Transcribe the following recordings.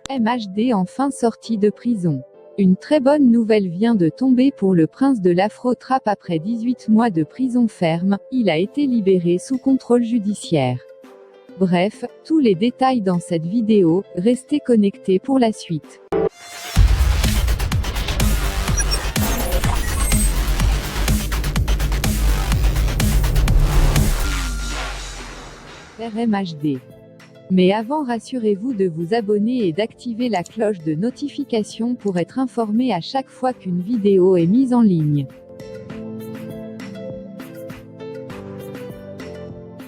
MHD enfin sorti de prison. Une très bonne nouvelle vient de tomber pour le prince de l'Afro-Trap après 18 mois de prison ferme, il a été libéré sous contrôle judiciaire. Bref, tous les détails dans cette vidéo, restez connectés pour la suite. MHD. Mais avant, rassurez-vous de vous abonner et d'activer la cloche de notification pour être informé à chaque fois qu'une vidéo est mise en ligne.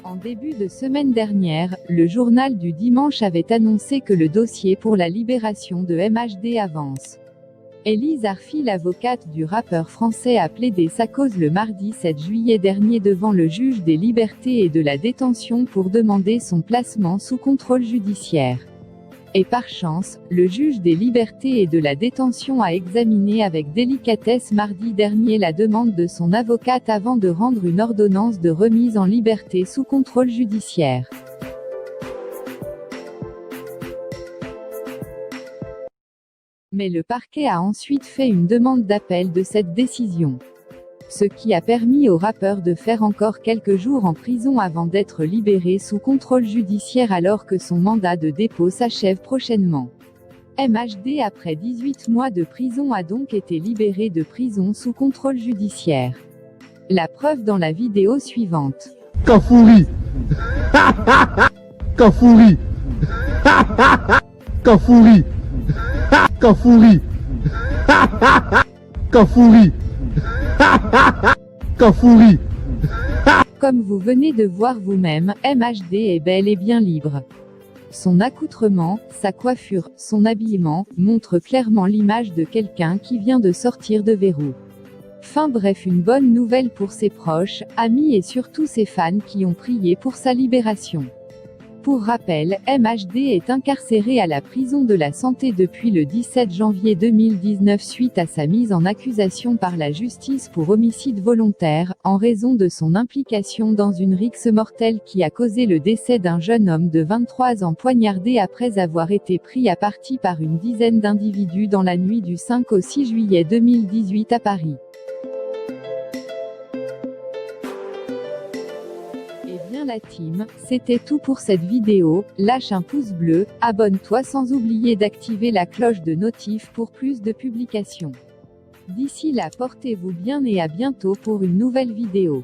En début de semaine dernière, le journal du dimanche avait annoncé que le dossier pour la libération de MHD avance. Élise Arfi, l'avocate du rappeur français, a plaidé sa cause le mardi 7 juillet dernier devant le juge des libertés et de la détention pour demander son placement sous contrôle judiciaire. Et par chance, le juge des libertés et de la détention a examiné avec délicatesse mardi dernier la demande de son avocate avant de rendre une ordonnance de remise en liberté sous contrôle judiciaire. Mais le parquet a ensuite fait une demande d'appel de cette décision. Ce qui a permis au rappeur de faire encore quelques jours en prison avant d'être libéré sous contrôle judiciaire alors que son mandat de dépôt s'achève prochainement. MHD, après 18 mois de prison, a donc été libéré de prison sous contrôle judiciaire. La preuve dans la vidéo suivante. Cafouri. Cafouri. Cafouri. Cafouri. Cafouri. Cafouri. Comme vous venez de voir vous-même, MHD est bel et bien libre. Son accoutrement, sa coiffure, son habillement, montrent clairement l'image de quelqu'un qui vient de sortir de verrou. Enfin bref, une bonne nouvelle pour ses proches, amis et surtout ses fans qui ont prié pour sa libération. Pour rappel, MHD est incarcéré à la prison de la Santé depuis le 17 janvier 2019 suite à sa mise en accusation par la justice pour homicide volontaire, en raison de son implication dans une rixe mortelle qui a causé le décès d'un jeune homme de 23 ans poignardé après avoir été pris à partie par une dizaine d'individus dans la nuit du 5 au 6 juillet 2018 à Paris. La team, c'était tout pour cette vidéo, lâche un pouce bleu, abonne-toi sans oublier d'activer la cloche de notif pour plus de publications. D'ici là, portez-vous bien et à bientôt pour une nouvelle vidéo.